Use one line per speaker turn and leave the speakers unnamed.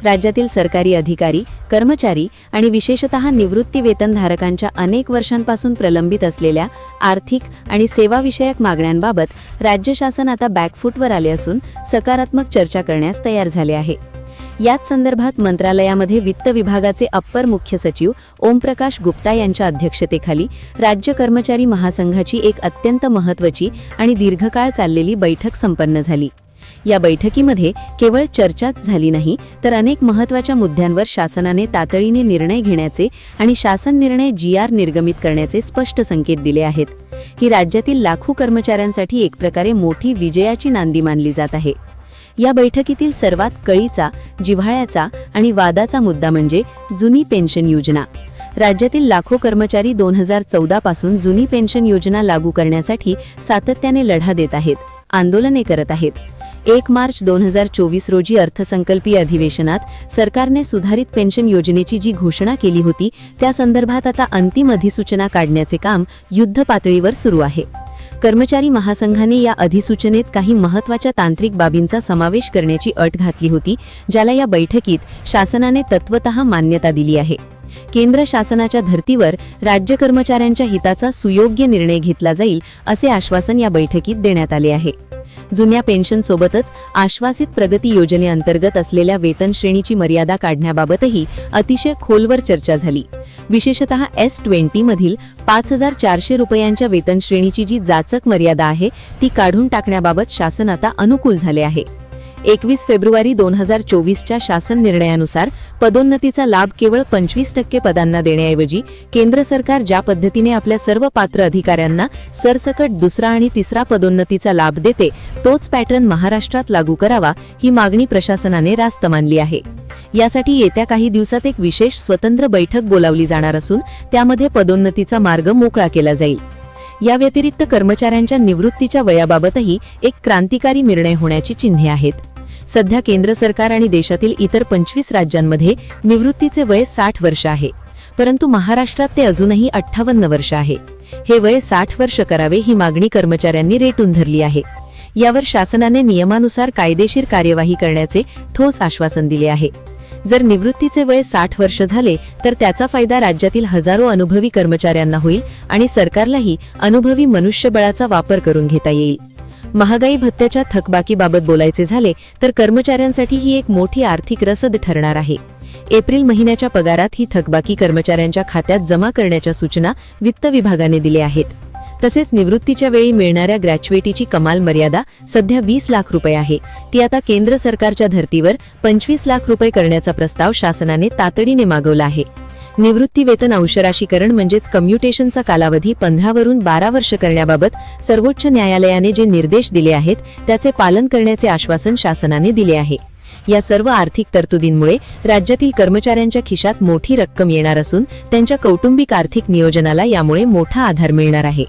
राज्यातील सरकारी अधिकारी, कर्मचारी आणि विशेषतः निवृत्ती वेतनधारकांच्या अनेक वर्षांपासून प्रलंबित असलेल्या आर्थिक आणि सेवाविषयक मागण्यांबाबत राज्य शासन आता बॅकफूटवर आले असून सकारात्मक चर्चा करण्यास तयार झाले आहे। याच संदर्भात मंत्रालयामध्ये वित्त विभागाचे अप्पर मुख्य सचिव ओमप्रकाश गुप्ता यांच्या अध्यक्षतेखाली राज्य कर्मचारी महासंघाची एक अत्यंत महत्त्वाची आणि दीर्घकाळ चाललेली बैठक संपन्न झाली। या बैठकीमध्ये केवळ चर्चाच झाली नाही, तर अनेक महत्त्वाच्या मुद्द्यांवर शासनाने तातडीने निर्णय घेण्याचे आणि शासन निर्णय GR निर्गमित करण्याचे स्पष्ट संकेत दिले आहेत। ही राज्यातील लाखो कर्मचाऱ्यांसाठी एक प्रकारे मोठी विजयाची नांदी मानली जात आहे। या बैठकीतील सर्वात कळीचा, जिव्हाळ्याचा आणि वादाचा मुद्दा म्हणजे जुनी पेन्शन योजना। राज्यातील लाखो कर्मचारी 2014 पासून जुनी पेन्शन योजना लागू करण्यासाठी सातत्याने लढा देत आहेत, आंदोलने करत आहेत। 1 मार्च 2024 रोजी अर्थसंकल्पीय अधिवेशनात सरकारने सुधारित पेन्शन योजनेची जी घोषणा केली होती, त्या संदर्भात आता अंतिम अधिसूचना काढण्याचे काम युद्ध पातळीवर सुरू आहे। कर्मचारी महासंघाने या अधिसूचनेत काही महत्त्वाच्या तांत्रिक बाबींचा समावेश करण्याची अट घातली होती, ज्याला या बैठकीत शासनाने तत्वतः मान्यता दिली आहे। केंद्र शासनाच्या धर्तीवर राज्य कर्मचाऱ्यांच्या हिताचा सुयोग्य निर्णय घेतला जाईल असे आश्वासन या बैठकीत देण्यात आले आहे। जुन्या पेन्शनसोबतच आश्वासित प्रगती योजनेअंतर्गत असलेल्या वेतन श्रेणीची मर्यादा काढण्याबाबतही अतिशय खोलवर चर्चा झाली। विशेषतः S20 मधील 5400 रुपयांच्या वेतन श्रेणीची जी जाचक मर्यादा आहे, ती काढून टाकण्याबाबत शासन आता अनुकूल झाले आहे। 21 फेब्रुवारी 2024च्या शासन निर्णयानुसार पदोन्नतीचा लाभ केवळ 25% पदांना देण्याऐवजी केंद्र सरकार ज्या पद्धतीने आपल्या सर्व पात्र अधिकाऱ्यांना सरसकट दुसरा आणि तिसरा पदोन्नतीचा लाभ देते, तोच पॅटर्न महाराष्ट्रात लागू करावा, ही मागणी प्रशासनाने रास्त मानली आहे। यासाठी येत्या काही दिवसात एक विशेष स्वतंत्र बैठक बोलावली जाणार असून त्यामध्ये पदोन्नतीचा मार्ग मोकळा केला जाईल। या व्यतिरिक्त कर्मचाऱ्यांच्या निवृत्तीच्या वयाबाबतही एक क्रांतिकारी निर्णय होण्याची चिन्हे आहेत। सध्या केंद्र सरकार आणि देशातील इतर 25 राज्यांमध्ये निवृत्तीचे वय 60 वर्ष आहे, परंतु महाराष्ट्रात ते अजूनही 58 वर्ष आहे। हे वय 60 वर्ष करावे, ही मागणी कर्मचाऱ्यांनी रेटून धरली आहे। यावर शासनाने नियमानुसार कायदेशीर कार्यवाही करण्याचे ठोस आश्वासन दिले आहे। जर निवृत्तीचे वय 60 वर्ष झाले तर त्याचा फायदा राज्यातील हजारो अनुभवी कर्मचाऱ्यांना होईल आणि सरकारलाही अनुभवी मनुष्यबळाचा वापर करून घेता येईल। महागाई भत्त्याच्या थकबाकीबाबत बोलायचे झाले तर कर्मचाऱ्यांसाठी ही एक मोठी आर्थिक रसद ठरणार आहे। एप्रिल महिन्याच्या पगारात ही थकबाकी कर्मचाऱ्यांच्या खात्यात जमा करण्याच्या सूचना वित्त विभागाने दिल्या आहेत। तसेच निवृत्तीच्या वेळी मिळणाऱ्या ग्रॅच्युएटीची कमाल मर्यादा सध्या 20 लाख रुपये आहे, ती आता केंद्र सरकारच्या धर्तीवर 25 लाख रुपये करण्याचा प्रस्ताव शासनाने तातडीने मागवला आहे। निवृत्ती वेतन अंशराशीकरण म्हणजेच कम्युटेशनचा कालावधी 15 वरून 12 वर्ष करण्याबाबत सर्वोच्च न्यायालयाने जे निर्देश दिले आहेत, त्याचे पालन करण्याचे आश्वासन शासनाने दिले आहे। या सर्व आर्थिक तरतुदींमुळे राज्यातील कर्मचाऱ्यांच्या खिशात मोठी रक्कम येणार असून त्यांच्या कौटुंबिक आर्थिक नियोजनाला यामुळे मोठा आधार मिळणार आहे।